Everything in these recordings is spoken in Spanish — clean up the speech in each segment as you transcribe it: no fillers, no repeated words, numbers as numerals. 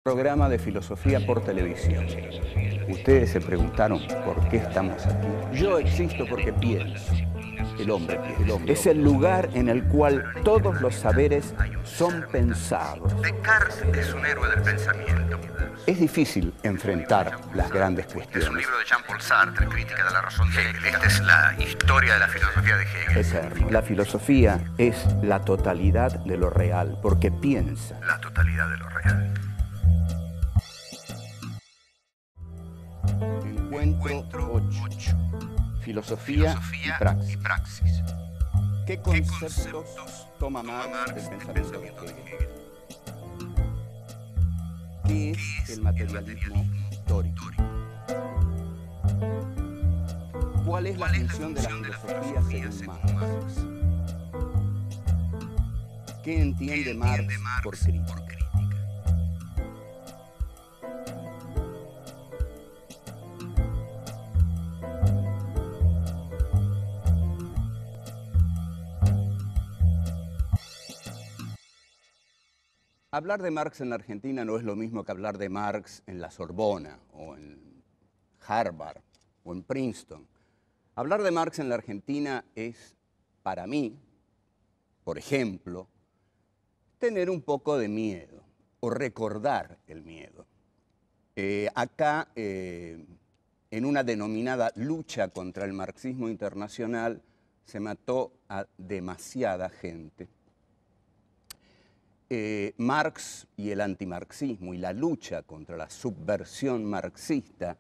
Programa de filosofía por televisión. Ustedes se preguntaron por qué estamos aquí. Yo existo porque pienso. El hombre piensa. Es el lugar en el cual todos los saberes son pensados. Descartes es un héroe del pensamiento. Es difícil enfrentar las grandes cuestiones. Es un libro de Jean-Paul Sartre, Crítica de la razón de Hegel. Esta es la historia de la filosofía de Hegel. Eterno. La filosofía es la totalidad de lo real, porque piensa. La totalidad de lo real. Encuentro 8. Filosofía y praxis. ¿Qué conceptos toma Marx del pensamiento de Hegel? ¿Qué es el materialismo histórico? ¿Cuál es la función de la filosofía según Marx? ¿Qué entiende Marx por crítica? Hablar de Marx en la Argentina no es lo mismo que hablar de Marx en la Sorbona, o en Harvard, o en Princeton. Hablar de Marx en la Argentina es, para mí, por ejemplo, tener un poco de miedo, o recordar el miedo. Acá, en una denominada lucha contra el marxismo internacional, se mató a demasiada gente. Marx y el antimarxismo y la lucha contra la subversión marxista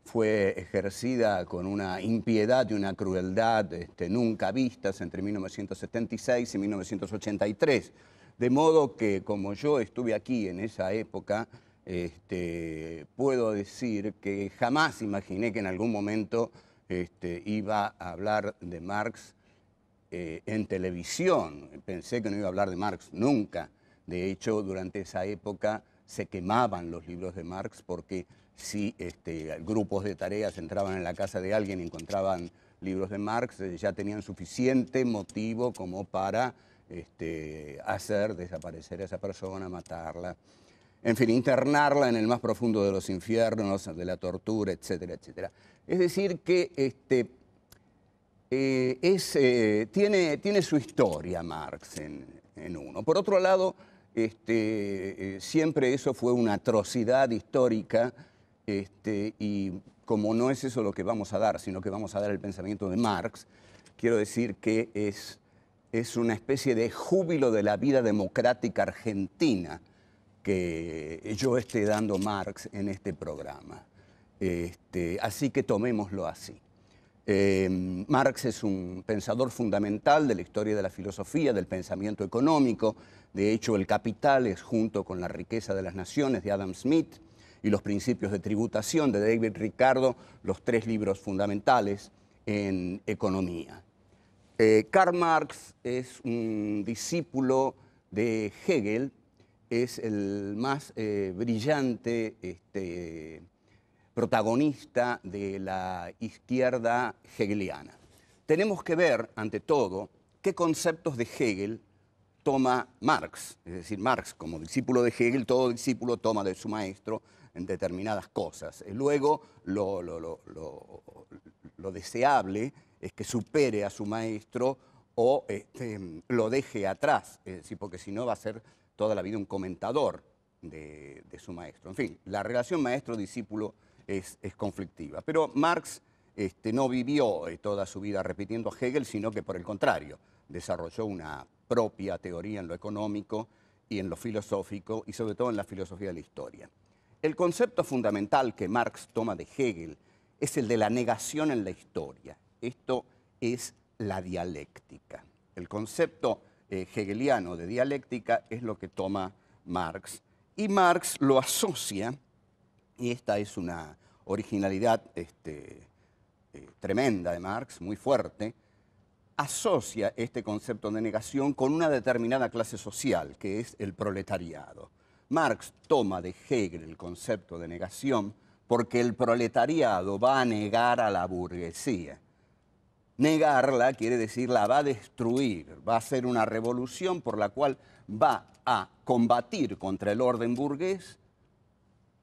fue ejercida con una impiedad y una crueldad nunca vistas entre 1976 y 1983. De modo que, como yo estuve aquí en esa época, puedo decir que jamás imaginé que en algún momento iba a hablar de Marx en televisión. Pensé que no iba a hablar de Marx nunca. De hecho, durante esa época se quemaban los libros de Marx porque si grupos de tareas entraban en la casa de alguien y encontraban libros de Marx, ya tenían suficiente motivo como para hacer desaparecer a esa persona, matarla, en fin, internarla en el más profundo de los infiernos, de la tortura, etcétera, etcétera. Es decir, que tiene su historia Marx en uno. Por otro lado, siempre eso fue una atrocidad histórica, y como no es eso lo que vamos a dar, sino que vamos a dar el pensamiento de Marx, quiero decir que es una especie de júbilo de la vida democrática argentina que yo esté dando Marx en este programa. Así que tomémoslo así. Marx es un pensador fundamental de la historia de la filosofía, del pensamiento económico. De hecho, El Capital es, junto con La riqueza de las naciones de Adam Smith y Los principios de tributación de David Ricardo, los 3 libros fundamentales en economía. Karl Marx es un discípulo de Hegel, es el más brillante protagonista de la izquierda hegeliana. Tenemos que ver, ante todo, qué conceptos de Hegel toma Marx. Es decir, Marx, como discípulo de Hegel, todo discípulo toma de su maestro en determinadas cosas. Luego, lo deseable es que supere a su maestro o lo deje atrás, es decir, porque si no va a ser toda la vida un comentador de su maestro. En fin, la relación maestro-discípulo es conflictiva. Pero Marx no vivió toda su vida repitiendo a Hegel, sino que por el contrario, desarrolló una propia teoría en lo económico y en lo filosófico, y sobre todo en la filosofía de la historia. El concepto fundamental que Marx toma de Hegel es el de la negación en la historia. Esto es la dialéctica. El concepto hegeliano de dialéctica es lo que toma Marx, y Marx lo asocia, y esta es una originalidad tremenda de Marx, muy fuerte, asocia este concepto de negación con una determinada clase social, que es el proletariado. Marx toma de Hegel el concepto de negación porque el proletariado va a negar a la burguesía. Negarla quiere decir la va a destruir, va a ser una revolución por la cual va a combatir contra el orden burgués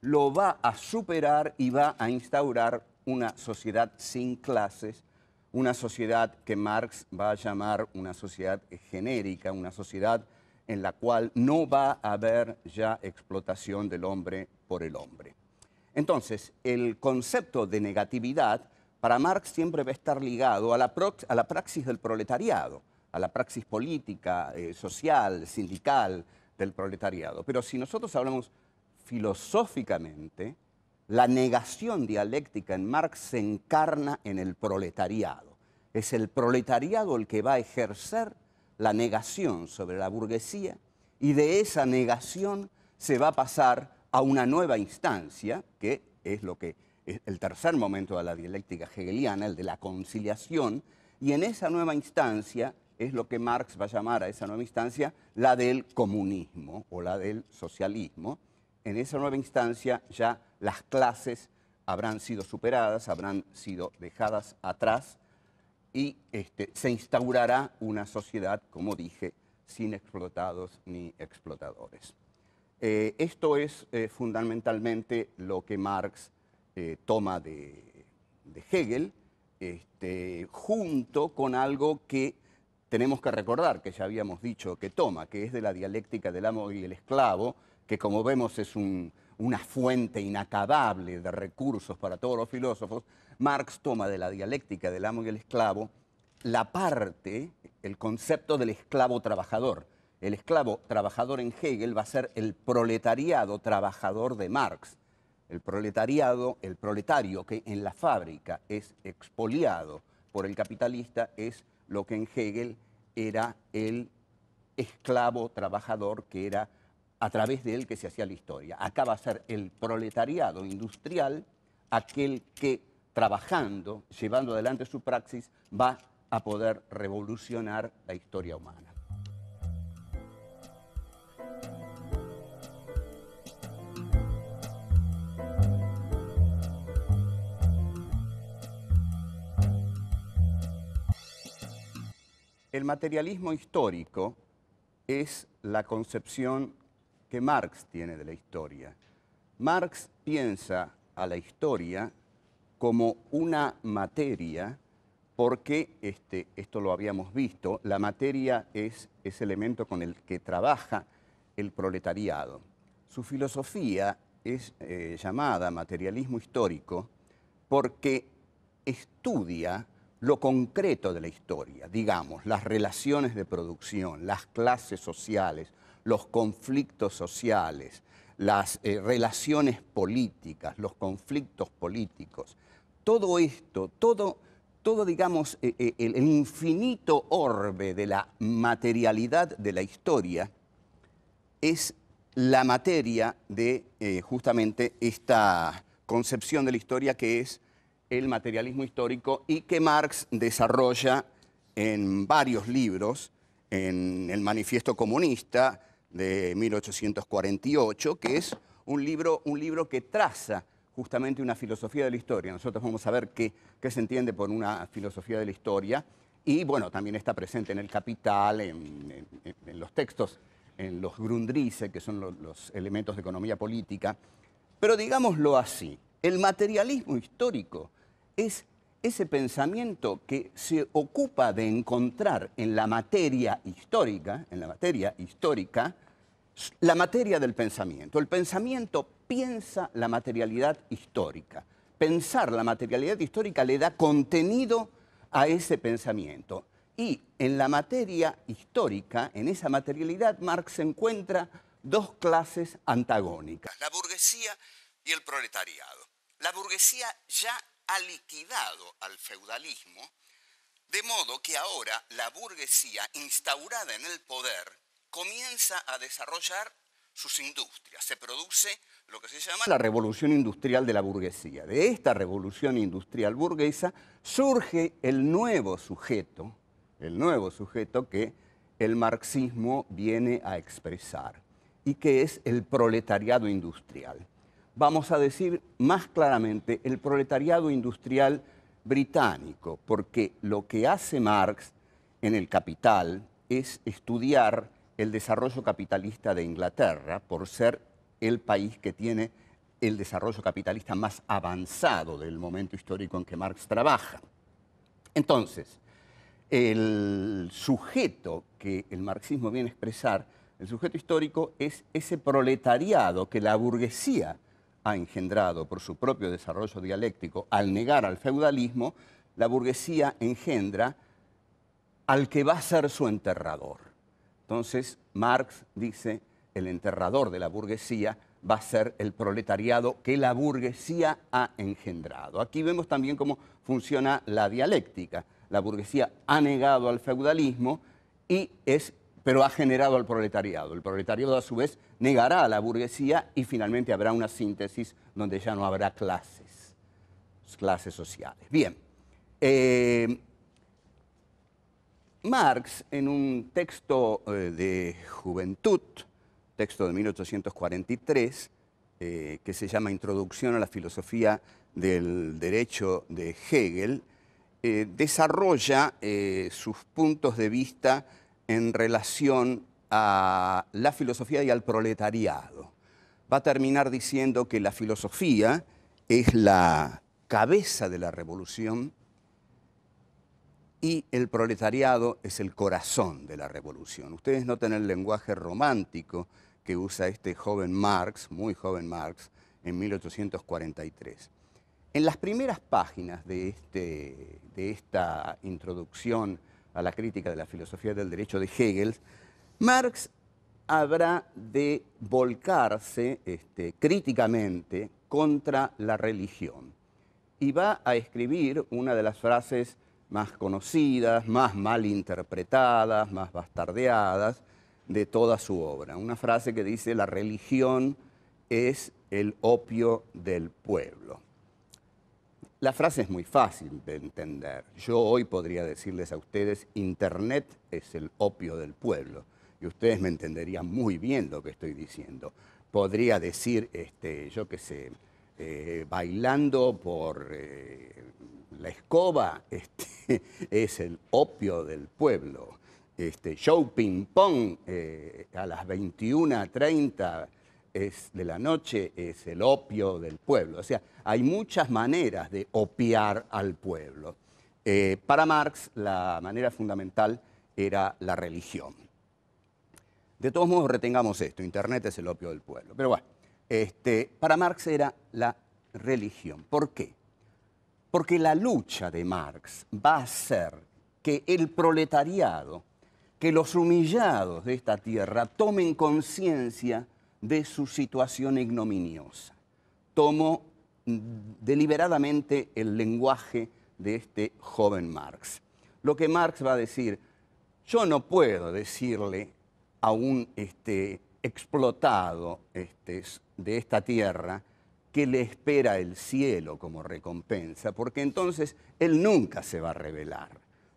lo va a superar y va a instaurar una sociedad sin clases, una sociedad que Marx va a llamar una sociedad genérica, una sociedad en la cual no va a haber ya explotación del hombre por el hombre. Entonces, el concepto de negatividad para Marx siempre va a estar ligado a la praxis del proletariado, a la praxis política, social, sindical del proletariado. Pero si nosotros hablamos filosóficamente, la negación dialéctica en Marx se encarna en el proletariado. Es el proletariado el que va a ejercer la negación sobre la burguesía y de esa negación se va a pasar a una nueva instancia, que es lo que es el tercer momento de la dialéctica hegeliana, el de la conciliación, y en esa nueva instancia es lo que Marx va a llamar a esa nueva instancia la del comunismo o la del socialismo. En esa nueva instancia ya las clases habrán sido superadas, habrán sido dejadas atrás y se instaurará una sociedad, como dije, sin explotados ni explotadores. Esto es fundamentalmente lo que Marx toma de Hegel, junto con algo que tenemos que recordar, que ya habíamos dicho que toma, que es de la dialéctica del amo y el esclavo, que como vemos es una fuente inacabable de recursos para todos los filósofos. Marx toma de la dialéctica del amo y el esclavo la parte, el concepto del esclavo trabajador. El esclavo trabajador en Hegel va a ser el proletariado trabajador de Marx. El proletario que en la fábrica es expoliado por el capitalista, es lo que en Hegel era el esclavo trabajador, que era a través de él que se hacía la historia. Acá va a ser el proletariado industrial, aquel que trabajando, llevando adelante su praxis, va a poder revolucionar la historia humana. El materialismo histórico es la concepción que Marx tiene de la historia. Marx piensa a la historia como una materia porque, esto lo habíamos visto, la materia es ese elemento con el que trabaja el proletariado. Su filosofía es llamada materialismo histórico porque estudia lo concreto de la historia, digamos, las relaciones de producción, las clases sociales, los conflictos sociales, las relaciones políticas, los conflictos políticos. Todo esto, todo digamos, el infinito orbe de la materialidad de la historia es la materia de justamente esta concepción de la historia que es el materialismo histórico y que Marx desarrolla en varios libros, en el Manifiesto Comunista de 1848, que es un libro que traza justamente una filosofía de la historia. Nosotros vamos a ver qué se entiende por una filosofía de la historia y, bueno, también está presente en el Capital, en los textos, en los Grundrisse, que son los elementos de economía política. Pero digámoslo así, el materialismo histórico es ese pensamiento que se ocupa de encontrar en la materia histórica, la materia del pensamiento. El pensamiento piensa la materialidad histórica. Pensar la materialidad histórica le da contenido a ese pensamiento. Y en la materia histórica, en esa materialidad, Marx encuentra dos clases antagónicas, la burguesía y el proletariado. La burguesía ya ha liquidado al feudalismo, de modo que ahora la burguesía instaurada en el poder comienza a desarrollar sus industrias. Se produce lo que se llama la revolución industrial de la burguesía. De esta revolución industrial burguesa surge el nuevo sujeto que el marxismo viene a expresar y que es el proletariado industrial. Vamos a decir más claramente el proletariado industrial británico, porque lo que hace Marx en el Capital es estudiar el desarrollo capitalista de Inglaterra por ser el país que tiene el desarrollo capitalista más avanzado del momento histórico en que Marx trabaja. Entonces, el sujeto que el marxismo viene a expresar, el sujeto histórico, es ese proletariado que la burguesía ha engendrado por su propio desarrollo dialéctico. Al negar al feudalismo, la burguesía engendra al que va a ser su enterrador. Entonces, Marx dice, el enterrador de la burguesía va a ser el proletariado que la burguesía ha engendrado. Aquí vemos también cómo funciona la dialéctica. La burguesía ha negado al feudalismo, pero ha generado al proletariado. El proletariado, a su vez, negará a la burguesía y finalmente habrá una síntesis donde ya no habrá clases sociales. Bien. Marx, en un texto de Juventud, texto de 1843, que se llama Introducción a la filosofía del derecho de Hegel, desarrolla sus puntos de vista en relación a la filosofía y al proletariado. Va a terminar diciendo que la filosofía es la cabeza de la revolución y el proletariado es el corazón de la revolución. Ustedes notan el lenguaje romántico que usa este joven Marx, muy joven Marx, en 1843. En las primeras páginas de esta introducción a la crítica de la filosofía del derecho de Hegel, Marx habrá de volcarse críticamente contra la religión y va a escribir una de las frases más conocidas, más mal interpretadas, más bastardeadas de toda su obra. Una frase que dice: la religión es el opio del pueblo. La frase es muy fácil de entender. Yo hoy podría decirles a ustedes: Internet es el opio del pueblo. Y ustedes me entenderían muy bien lo que estoy diciendo. Podría decir, yo qué sé, bailando por la escoba es el opio del pueblo. Show ping pong a las 21:30 de la noche es el opio del pueblo. O sea, hay muchas maneras de opiar al pueblo. Para Marx, la manera fundamental era la religión. De todos modos, retengamos esto: Internet es el opio del pueblo. Pero bueno, para Marx era la religión. ¿Por qué? Porque la lucha de Marx va a ser que el proletariado, que los humillados de esta tierra tomen conciencia de su situación ignominiosa. Tomo deliberadamente el lenguaje de este joven Marx. Lo que Marx va a decir: yo no puedo decirle a un explotado de esta tierra que le espera el cielo como recompensa, porque entonces él nunca se va a rebelar.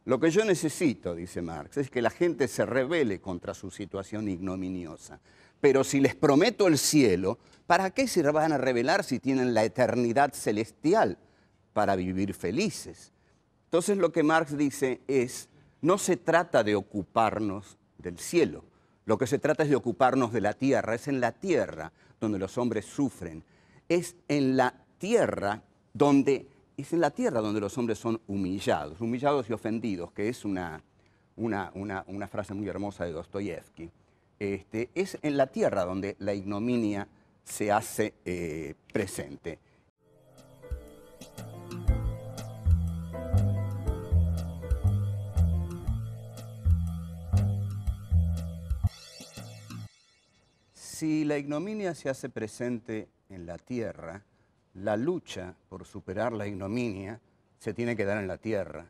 Lo que yo necesito, dice Marx, es que la gente se rebele contra su situación ignominiosa. Pero si les prometo el cielo, ¿para qué se van a rebelar si tienen la eternidad celestial para vivir felices? Entonces lo que Marx dice es: no se trata de ocuparnos del cielo, lo que se trata es de ocuparnos de la tierra. Es en la tierra donde los hombres sufren. Es en la tierra donde los hombres son humillados y ofendidos, que es una frase muy hermosa de Dostoyevsky. Es en la tierra donde la ignominia se hace presente. Si la ignominia se hace presente en la tierra, la lucha por superar la ignominia se tiene que dar en la tierra.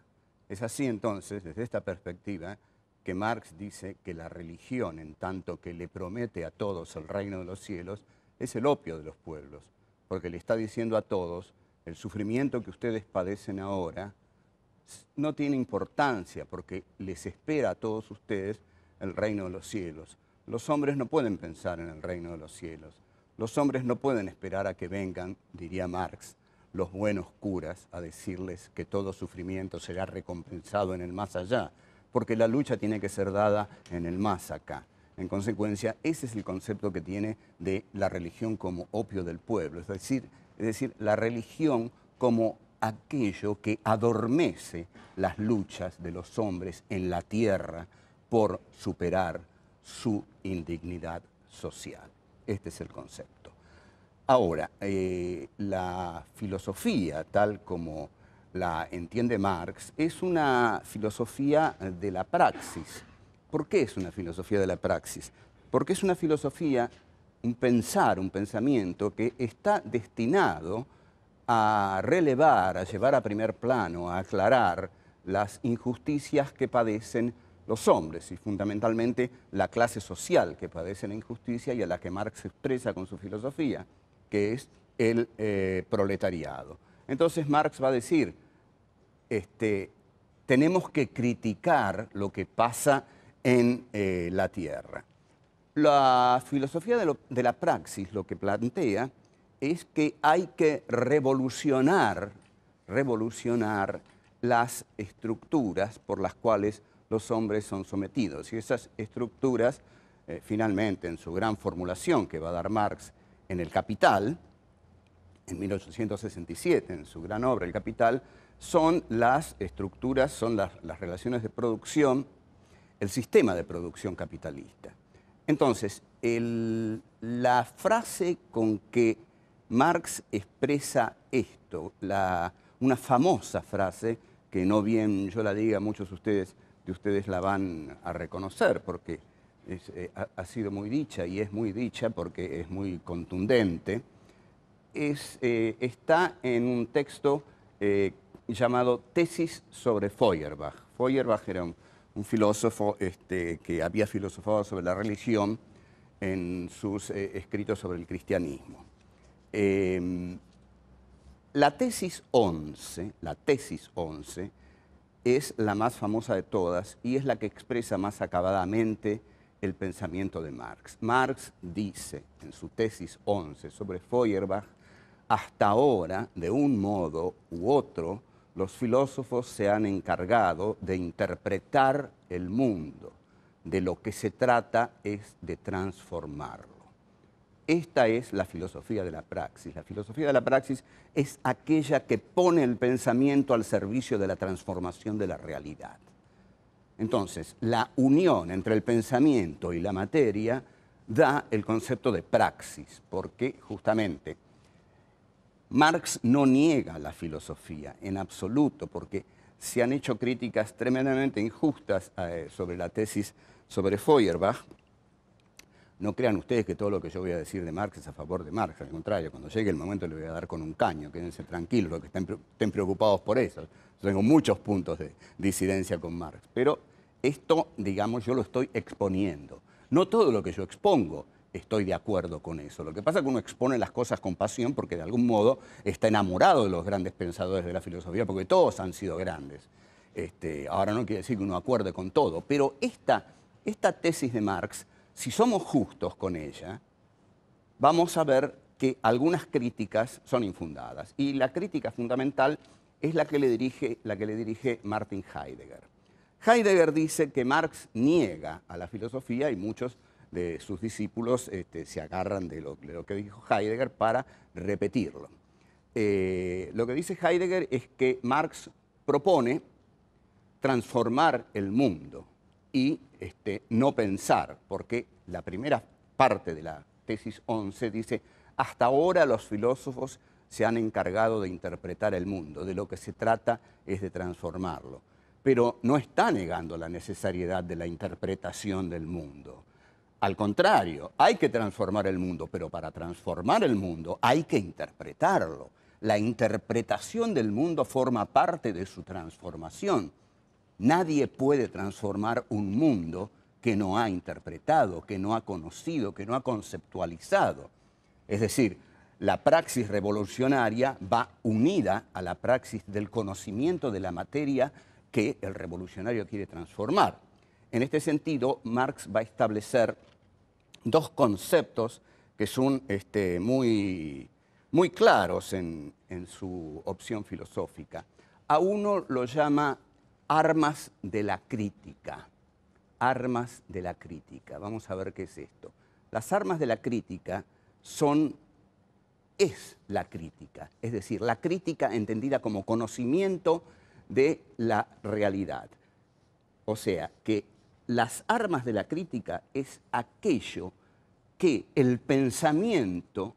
Es así entonces, desde esta perspectiva, que Marx dice que la religión, en tanto que le promete a todos el reino de los cielos, es el opio de los pueblos, porque le está diciendo a todos: el sufrimiento que ustedes padecen ahora no tiene importancia, porque les espera a todos ustedes el reino de los cielos. Los hombres no pueden pensar en el reino de los cielos. Los hombres no pueden esperar a que vengan, diría Marx, los buenos curas a decirles que todo sufrimiento será recompensado en el más allá, porque la lucha tiene que ser dada en el más acá. En consecuencia, ese es el concepto que tiene de la religión como opio del pueblo, es decir, la religión como aquello que adormece las luchas de los hombres en la tierra por superar su indignidad social. Este es el concepto. Ahora, la filosofía, tal como la entiende Marx, es una filosofía de la praxis. ¿Por qué es una filosofía de la praxis? Porque es una filosofía, un pensamiento que está destinado a relevar, a llevar a primer plano, a aclarar las injusticias que padecen los hombres y fundamentalmente la clase social que padece la injusticia y a la que Marx expresa con su filosofía, que es el proletariado. Entonces Marx va a decir, tenemos que criticar lo que pasa en la tierra. La filosofía de la praxis lo que plantea es que hay que revolucionar las estructuras por las cuales los hombres son sometidos. Y esas estructuras, finalmente, en su gran formulación que va a dar Marx en El Capital, en 1867, en su gran obra El Capital, son las estructuras, son las relaciones de producción, el sistema de producción capitalista. Entonces, la frase con que Marx expresa esto, una famosa frase, que no bien yo la diga, muchos de ustedes la van a reconocer, porque ha sido muy dicha, y es muy dicha porque es muy contundente, está en un texto llamado Tesis sobre Feuerbach. Feuerbach era un filósofo que había filosofado sobre la religión en sus escritos sobre el cristianismo. La tesis 11 es la más famosa de todas y es la que expresa más acabadamente el pensamiento de Marx. Marx dice en su tesis 11 sobre Feuerbach, hasta ahora, de un modo u otro, los filósofos se han encargado de interpretar el mundo. De lo que se trata es de transformarlo. Esta es la filosofía de la praxis. La filosofía de la praxis es aquella que pone el pensamiento al servicio de la transformación de la realidad. Entonces, la unión entre el pensamiento y la materia da el concepto de praxis, porque justamente Marx no niega la filosofía en absoluto, porque se han hecho críticas tremendamente injustas sobre la tesis sobre Feuerbach. No crean ustedes que todo lo que yo voy a decir de Marx es a favor de Marx, al contrario, cuando llegue el momento le voy a dar con un caño, quédense tranquilos, los que estén preocupados por eso. Yo tengo muchos puntos de disidencia con Marx, pero esto, digamos, yo lo estoy exponiendo. No todo lo que yo expongo estoy de acuerdo con eso. Lo que pasa es que uno expone las cosas con pasión porque de algún modo está enamorado de los grandes pensadores de la filosofía, porque todos han sido grandes. Ahora no quiere decir que uno acuerde con todo, pero esta tesis de Marx, si somos justos con ella, vamos a ver que algunas críticas son infundadas. Y la crítica fundamental es la que le dirige Martin Heidegger. Heidegger dice que Marx niega a la filosofía y muchos de sus discípulos se agarran de lo que dijo Heidegger para repetirlo. Lo que dice Heidegger es que Marx propone transformar el mundo y no pensar, porque la primera parte de la tesis 11 dice, hasta ahora los filósofos se han encargado de interpretar el mundo, de lo que se trata es de transformarlo. Pero no está negando la necesariedad de la interpretación del mundo. Al contrario, hay que transformar el mundo, pero para transformar el mundo hay que interpretarlo. La interpretación del mundo forma parte de su transformación. Nadie puede transformar un mundo que no ha interpretado, que no ha conocido, que no ha conceptualizado. Es decir, la praxis revolucionaria va unida a la praxis del conocimiento de la materia que el revolucionario quiere transformar. En este sentido, Marx va a establecer dos conceptos que son muy claros en su opción filosófica. A uno lo llama armas de la crítica. armas de la crítica. Vamos a ver qué es esto. Las armas de la crítica es la crítica, es decir, la crítica entendida como conocimiento de la realidad. O sea, que las armas de la crítica es aquello que el pensamiento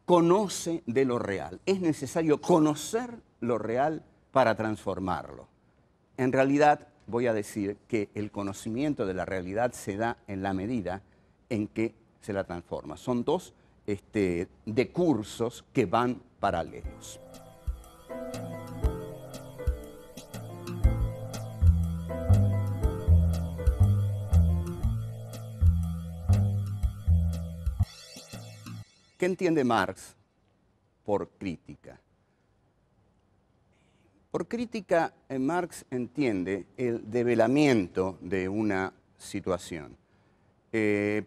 conoce de lo real. Es necesario conocer lo real para transformarlo. En realidad, voy a decir que el conocimiento de la realidad se da en la medida en que se la transforma. Son dos decursos que van paralelos. ¿Qué entiende Marx por crítica? Por crítica, Marx entiende el develamiento de una situación.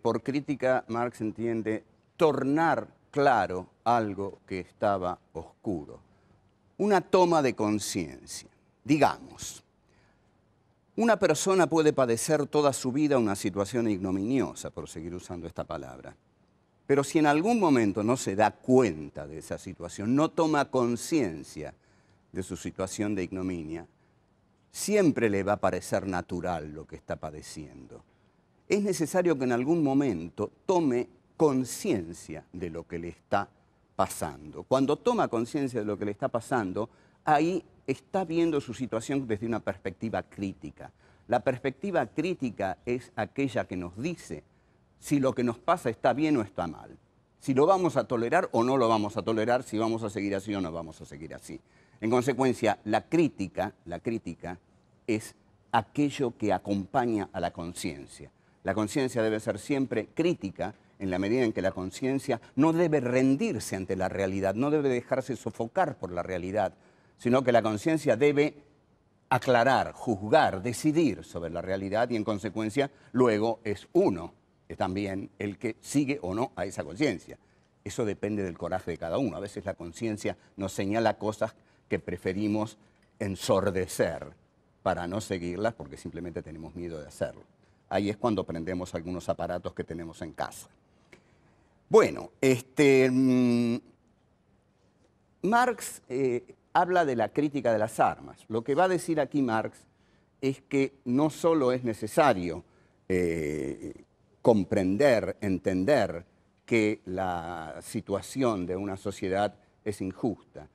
Por crítica, Marx entiende tornar claro algo que estaba oscuro. Una toma de conciencia. Digamos, una persona puede padecer toda su vida una situación ignominiosa, por seguir usando esta palabra. Pero si en algún momento no se da cuenta de esa situación, no toma conciencia de su situación de ignominia, siempre le va a parecer natural lo que está padeciendo. Es necesario que en algún momento tome conciencia de lo que le está pasando. Cuando toma conciencia de lo que le está pasando, ahí está viendo su situación desde una perspectiva crítica. La perspectiva crítica es aquella que nos dice si lo que nos pasa está bien o está mal, si lo vamos a tolerar o no lo vamos a tolerar, si vamos a seguir así o no vamos a seguir así. En consecuencia, la crítica es aquello que acompaña a la conciencia. La conciencia debe ser siempre crítica en la medida en que la conciencia no debe rendirse ante la realidad, no debe dejarse sofocar por la realidad, sino que la conciencia debe aclarar, juzgar, decidir sobre la realidad y en consecuencia luego es uno también el que sigue o no a esa conciencia. Eso depende del coraje de cada uno. A veces la conciencia nos señala cosas que preferimos ensordecer para no seguirlas porque simplemente tenemos miedo de hacerlo. Ahí es cuando prendemos algunos aparatos que tenemos en casa. Bueno, Marx habla de la crítica de las armas. Lo que va a decir aquí Marx es que no solo es necesario comprender, entender que la situación de una sociedad es injusta,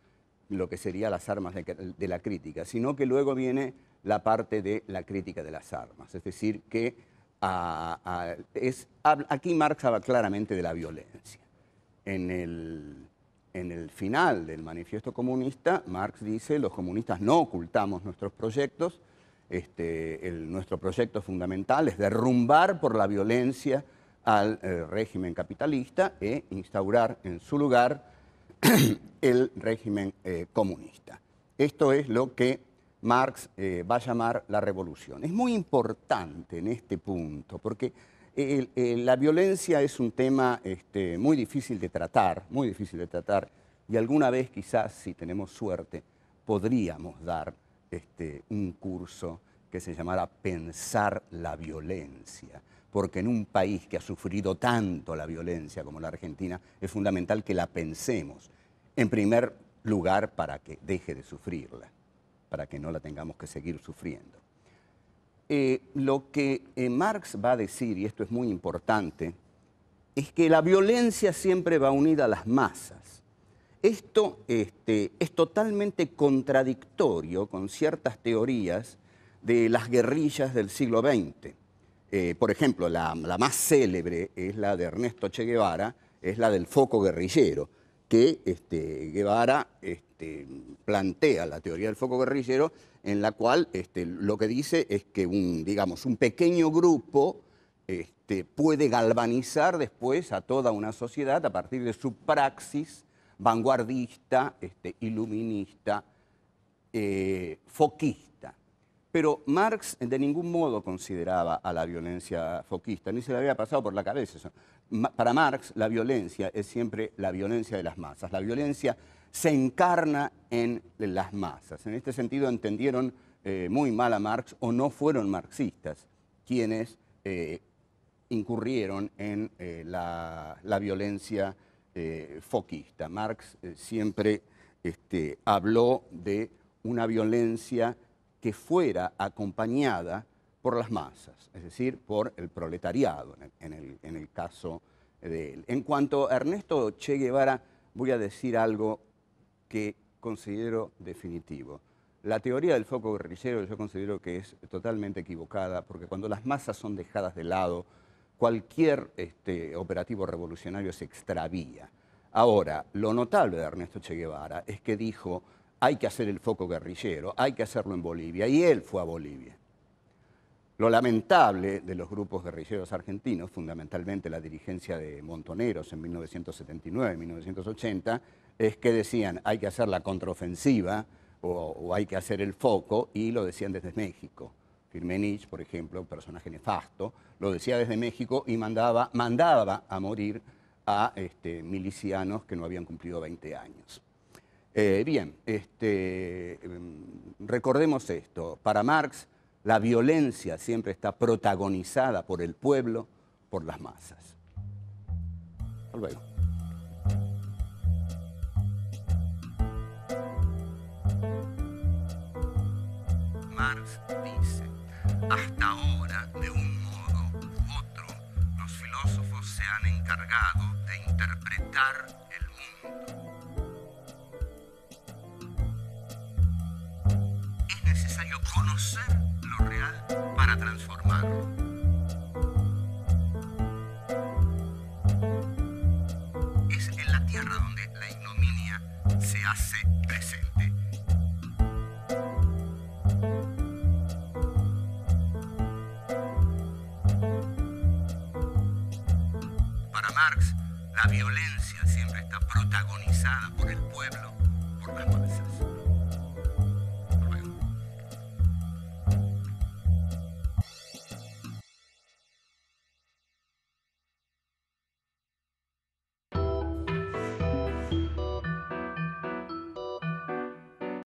lo que serían las armas de la crítica, sino que luego viene la parte de la crítica de las armas. Es decir, que aquí Marx habla claramente de la violencia. En el final del Manifiesto Comunista, Marx dice, los comunistas no ocultamos nuestros proyectos, nuestro proyecto fundamental es derrumbar por la violencia al régimen capitalista e instaurar en su lugar el régimen comunista. Esto es lo que Marx va a llamar la revolución. Es muy importante en este punto porque la violencia es un tema muy difícil de tratar, y alguna vez quizás, si tenemos suerte, podríamos dar un curso que se llamara Pensar la violencia, porque en un país que ha sufrido tanto la violencia como la Argentina, es fundamental que la pensemos, en primer lugar para que deje de sufrirla, para que no la tengamos que seguir sufriendo. Lo que Marx va a decir, y esto es muy importante, es que la violencia siempre va unida a las masas. Esto es totalmente contradictorio con ciertas teorías de las guerrillas del siglo XX. Por ejemplo, la más célebre es la de Ernesto Che Guevara, es la del foco guerrillero, que Guevara plantea la teoría del foco guerrillero, en la cual lo que dice es que un pequeño grupo puede galvanizar después a toda una sociedad a partir de su praxis vanguardista, iluminista, foquista. Pero Marx de ningún modo consideraba a la violencia foquista, ni se le había pasado por la cabeza eso. Para Marx la violencia es siempre la violencia de las masas. La violencia se encarna en las masas. En este sentido entendieron muy mal a Marx o no fueron marxistas quienes incurrieron en la violencia foquista. Marx siempre habló de una violencia que fuera acompañada por las masas, es decir, por el proletariado, en el caso de él. En cuanto a Ernesto Che Guevara, voy a decir algo que considero definitivo. La teoría del foco guerrillero yo considero que es totalmente equivocada, porque cuando las masas son dejadas de lado, cualquier operativo revolucionario se extravía. Ahora, lo notable de Ernesto Che Guevara es que dijo, hay que hacer el foco guerrillero, hay que hacerlo en Bolivia, y él fue a Bolivia. Lo lamentable de los grupos guerrilleros argentinos, fundamentalmente la dirigencia de Montoneros en 1979, 1980, es que decían, hay que hacer la contraofensiva o hay que hacer el foco, y lo decían desde México. Firmenich, por ejemplo, personaje nefasto, lo decía desde México y mandaba a morir a milicianos que no habían cumplido 20 años. Bien, recordemos esto. Para Marx, la violencia siempre está protagonizada por el pueblo, por las masas. Hasta luego. Marx dice, hasta ahora, de un modo u otro, los filósofos se han encargado de interpretar el mundo. Es necesario conocer lo real para transformarlo. Es en la tierra donde la ignominia se hace presente. Para Marx, la violencia siempre está protagonizada por el pueblo, por las masas.